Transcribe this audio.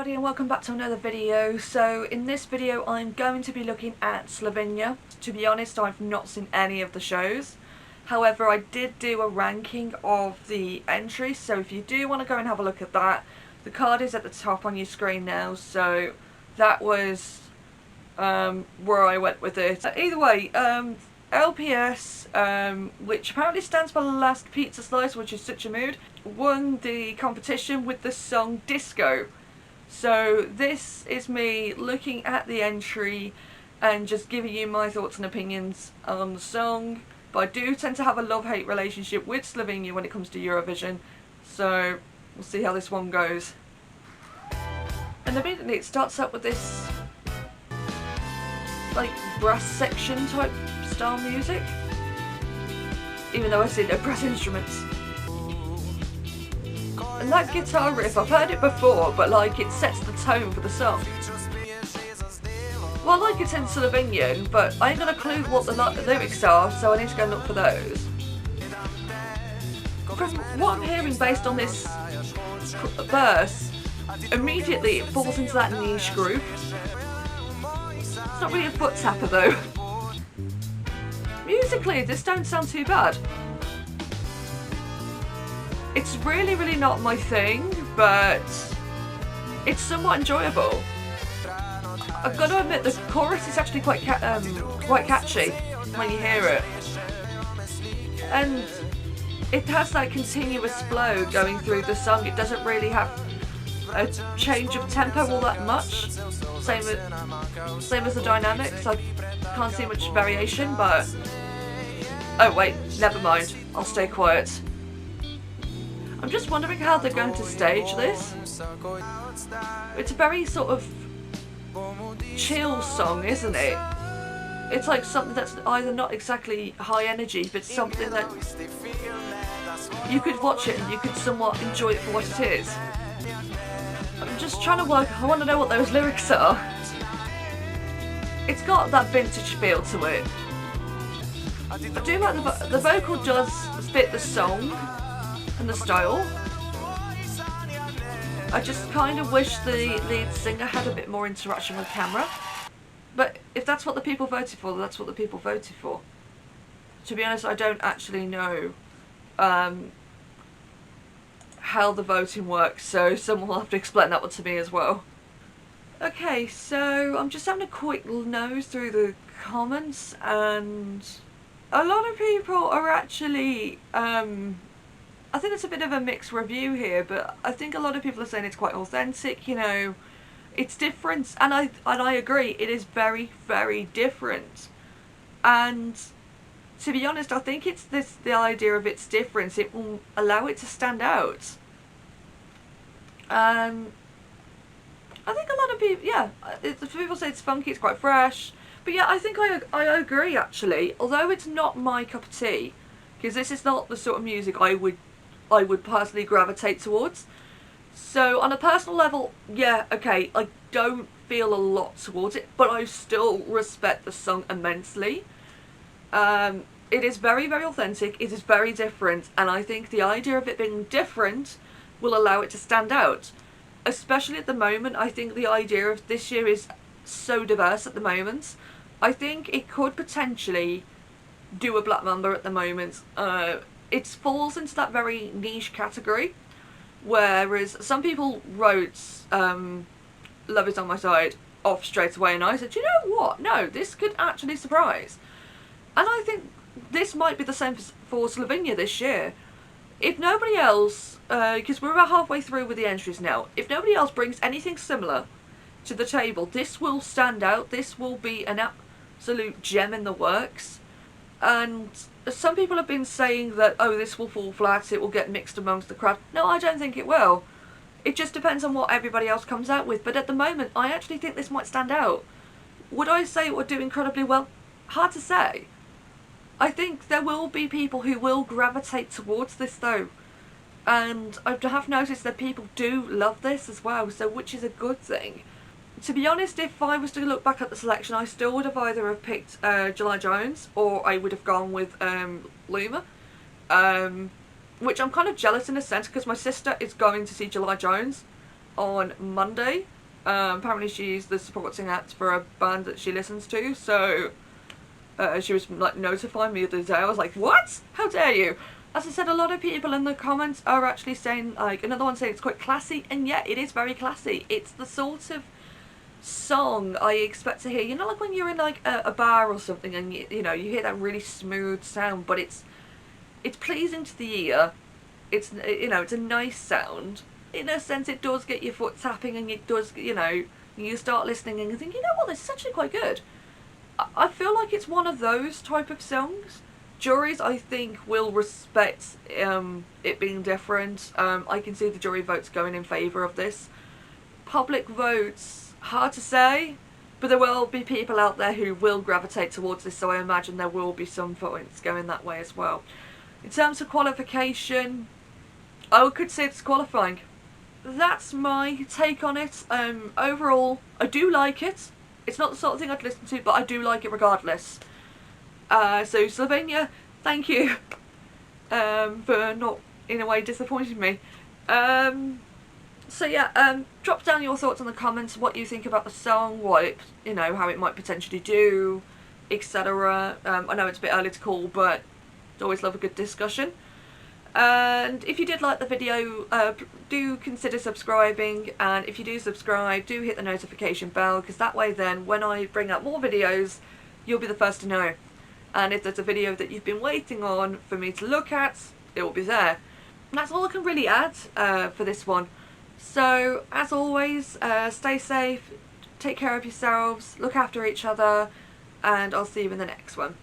everybody and welcome back to another video. So in this video I'm going to be looking at Slovenia. To be honest, I've not seen any of the shows. However, I did do a ranking of the entries, so if you do want to go and have a look at that, the card is at the top on your screen now. So that was where I went with it. Either way, LPS, which apparently stands for Last Pizza Slice, which is such a mood, won the competition with the song Disko. So this is me looking at the entry and just giving you my thoughts and opinions on the song. But I do tend to have a love-hate relationship with Slovenia when it comes to Eurovision, so we'll see how this one goes. And immediately it starts up with this like brass section type style music, even though I see no brass instruments. And that guitar riff, I've heard it before, but like it sets the tone for the song. Well, like it's in Slovenian, but I ain't got a clue what the lyrics are, so I need to go and look for those. From what I'm hearing based on this verse, immediately it falls into that niche group. It's not really a foot tapper though. Musically, this don't sound too bad. It's really not my thing, but it's somewhat enjoyable. I've got to admit the chorus is actually quite catchy when you hear it. And it has that continuous flow going through the song. It doesn't really have a change of tempo all that much. Same as the dynamics. I can't see much variation, but... Oh wait, never mind. I'll stay quiet. I'm just wondering how they're going to stage this. It's a very sort of chill song, isn't it? It's like something that's either not exactly high energy, but something that you could watch it and you could somewhat enjoy it for what it is. I'm just trying to work, I want to know what those lyrics are. It's got that vintage feel to it. I do like the vocal does fit the song and the style. I just kind of wish the lead singer had a bit more interaction with camera. But if that's what the people voted for, that's what the people voted for. To be honest, I don't actually know how the voting works, so someone will have to explain that one to me as well. Okay, so I'm just having a quick nose through the comments, and a lot of people are actually I think it's a bit of a mixed review here, but I think a lot of people are saying it's quite authentic, you know, it's different, and I agree, it is very different. And to be honest, I think it's the idea of its difference, it will allow it to stand out. I think a lot of people, yeah, people say it's funky, it's quite fresh, but yeah, I think I agree actually, although it's not my cup of tea, because this is not the sort of music I would personally gravitate towards. So on a personal level, yeah, okay, I don't feel a lot towards it, but I still respect the song immensely. It is very authentic, it is very different, and I think the idea of it being different will allow it to stand out. Especially at the moment, I think the idea of this year is so diverse at the moment. I think it could potentially do a Black Mamba at the moment. It falls into that very niche category, whereas some people wrote Love Is On My Side off straight away, and I said, you know what, no, this could actually surprise. And I think this might be the same for Slovenia this year. If nobody else, because we're about halfway through with the entries now, if nobody else brings anything similar to the table, this will stand out, this will be an absolute gem in the works. And some people have been saying that, oh, this will fall flat, it will get mixed amongst the crowd. No, I don't think it will. It just depends on what everybody else comes out with. But at the moment, I actually think this might stand out. Would I say it would do incredibly well? Hard to say. I think there will be people who will gravitate towards this though. And I have noticed that people do love this as well, so which is a good thing. To be honest, if I was to look back at the selection, I still would have either have picked July Jones, or I would have gone with Luma. which I'm kind of jealous in a sense because my sister is going to see July Jones on Monday, Apparently she's the supporting act for a band that she listens to, so she was like notifying me the other day. I was like, what? How dare you? As I said, a lot of people in the comments are actually saying, like, another one saying it's quite classy, and yeah, it is very classy. It's the sort of song I expect to hear, you know, like when you're in like a bar or something and you know, you hear that really smooth sound, but it's pleasing to the ear. It's, you know, it's a nice sound. In a sense, it does get your foot tapping, and it does, you know, you start listening and you think, you know what, this is actually quite good. I feel like it's one of those type of songs. Juries, I think, will respect it being different. I can see the jury votes going in favour of this. Public votes, hard to say, but there will be people out there who will gravitate towards this, so I imagine there will be some votes going that way as well. In terms of qualification, I could say it's qualifying. That's my take on it. Overall, I do like it. It's not the sort of thing I'd listen to, but I do like it regardless. So Slovenia, thank you for not, in a way, disappointing me. So yeah, drop down your thoughts in the comments, what you think about the song, what it, you know, how it might potentially do, etc. I know it's a bit early to call, but I always love a good discussion. And if you did like the video, do consider subscribing, and if you do subscribe, do hit the notification bell, because that way then, when I bring out more videos, you'll be the first to know. And if there's a video that you've been waiting on for me to look at, it will be there. And that's all I can really add for this one. So, as always, stay safe, take care of yourselves, look after each other, and I'll see you in the next one.